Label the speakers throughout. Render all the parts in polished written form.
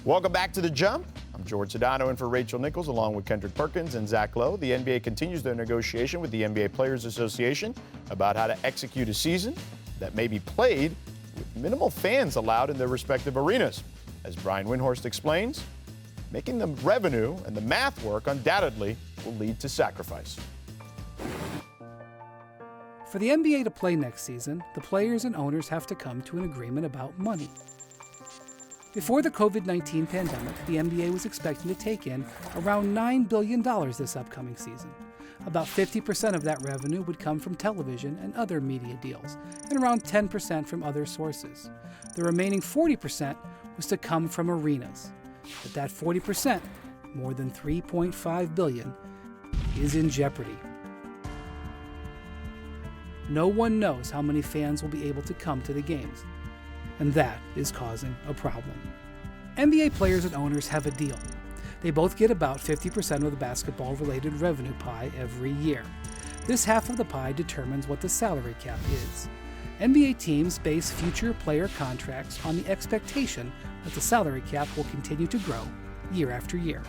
Speaker 1: Welcome back to The Jump. I'm Jorge Sedano in for Rachel Nichols along with Kendrick Perkins and Zach Lowe. The NBA continues their negotiation with the NBA Players Association about how to execute a season that may be played with minimal fans allowed in their respective arenas. As Brian Windhorst explains, making the revenue and the math work undoubtedly will lead to sacrifice.
Speaker 2: For the NBA to play next season, the players and owners have to come to an agreement about money. Before the COVID-19 pandemic, the NBA was expecting to take in around $9 billion this upcoming season. About 50% of that revenue would come from television and other media deals, and around 10% from other sources. The remaining 40% was to come from arenas. But that 40%, more than $3.5 billion, is in jeopardy. No one knows how many fans will be able to come to the games, and that is causing a problem. NBA players and owners have a deal. They both get about 50% of the basketball-related revenue pie every year. This half of the pie determines what the salary cap is. NBA teams base future player contracts on the expectation that the salary cap will continue to grow year after year.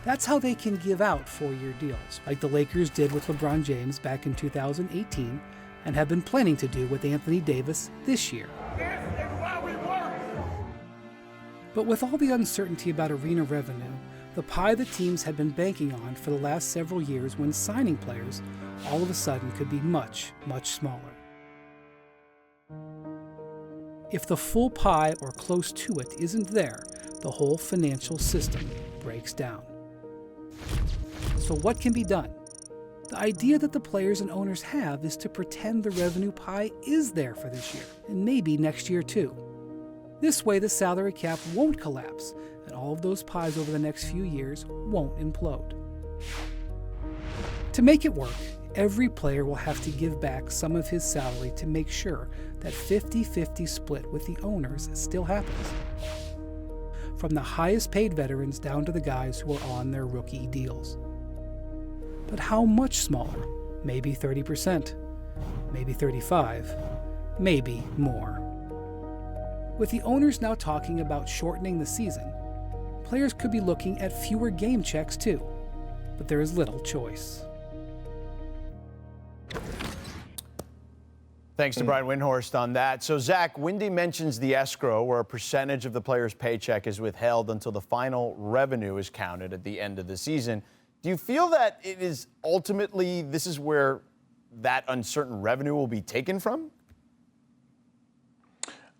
Speaker 2: That's how they can give out 4-year deals, like the Lakers did with LeBron James back in 2018, and have been planning to do with Anthony Davis this year. But with all the uncertainty about arena revenue, the pie the teams had been banking on for the last several years when signing players all of a sudden could be much, much smaller. If the full pie or close to it isn't there, the whole financial system breaks down. So what can be done? The idea that the players and owners have is to pretend the revenue pie is there for this year, and maybe next year too. This way the salary cap won't collapse, and all of those pies over the next few years won't implode. To make it work, every player will have to give back some of his salary to make sure that 50-50 split with the owners still happens. From the highest paid veterans down to the guys who are on their rookie deals. But how much smaller? Maybe 30%, maybe 35%, maybe more. With the owners now talking about shortening the season, players could be looking at fewer game checks too, but there is little choice.
Speaker 1: Thanks to Brian Windhorst on that. So, Zach, Windy mentions the escrow, where a percentage of the player's paycheck is withheld until the final revenue is counted at the end of the season. Do you feel that it is ultimately, this is where that uncertain revenue will be taken from?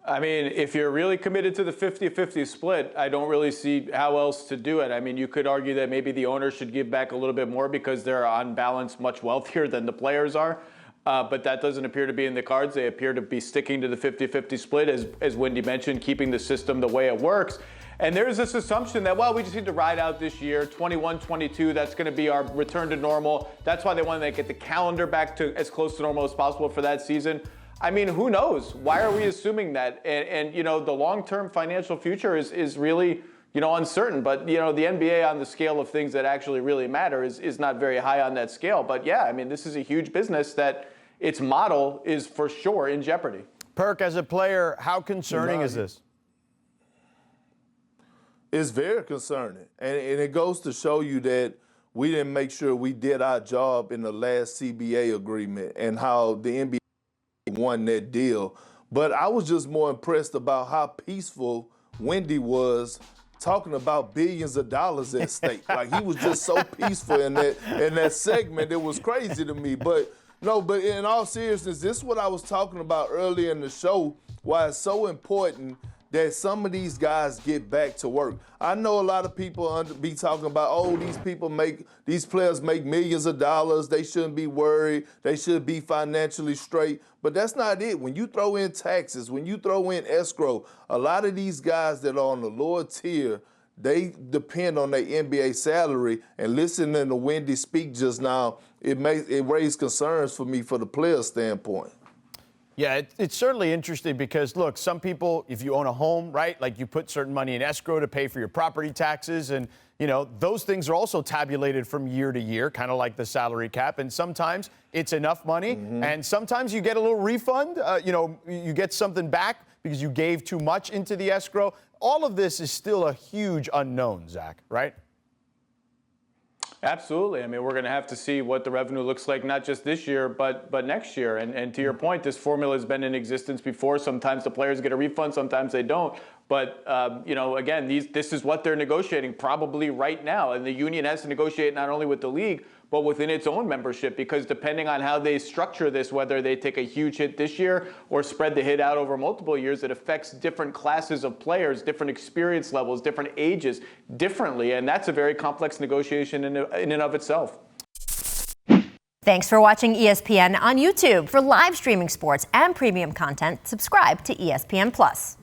Speaker 3: I mean, if you're really committed to the 50-50 split, I don't really see how else to do it. I mean, you could argue that maybe the owners should give back a little bit more because they're on balance much wealthier than the players are. But that doesn't appear to be in the cards. They appear to be sticking to the 50-50 split, as Wendy mentioned, keeping the system the way it works. And there's this assumption that, well, we just need to ride out this year, 21-22, that's going to be our return to normal. That's why they want to get the calendar back to as close to normal as possible for that season. I mean, who knows? Why are we assuming that? And you know, the long-term financial future is really, you know, uncertain. But, you know, the NBA on the scale of things that actually really matter is not very high on that scale. But, yeah, I mean, this is a huge business that its model is for sure in jeopardy.
Speaker 1: Perk, as a player, how concerning is this?
Speaker 4: It's very concerning. And it goes to show you that we didn't make sure we did our job in the last CBA agreement and how the NBA won that deal. But I was just more impressed about how peaceful Windy was talking about billions of dollars at stake. Like, he was just so peaceful in that segment. It was crazy to me. But in all seriousness, this is what I was talking about earlier in the show, why it's so important that some of these guys get back to work. I know a lot of people be talking about, oh, these players make millions of dollars. They shouldn't be worried. They should be financially straight. But that's not it. When you throw in taxes, when you throw in escrow, a lot of these guys that are on the lower tier, they depend on their NBA salary. And listening to Wendy speak just now, it raised concerns for me for the player standpoint.
Speaker 1: Yeah, it's certainly interesting because, look, some people, if you own a home, right, like you put certain money in escrow to pay for your property taxes. And, you know, those things are also tabulated from year to year, kind of like the salary cap. And sometimes it's enough money. And sometimes you get a little refund. You get something back because you gave too much into the escrow. All of this is still a huge unknown, Zach, right?
Speaker 3: Absolutely. I mean, we're going to have to see what the revenue looks like, not just this year, but next year. And to your point, this formula has been in existence before. Sometimes the players get a refund, sometimes they don't. But, again, this is what they're negotiating probably right now. And the union has to negotiate not only with the league, but within its own membership, because depending on how they structure this, whether they take a huge hit this year or spread the hit out over multiple years, it affects different classes of players, different experience levels, different ages differently. And that's a very complex negotiation in and of itself.
Speaker 5: Thanks for watching ESPN on YouTube. For live streaming sports and premium content, subscribe to ESPN+.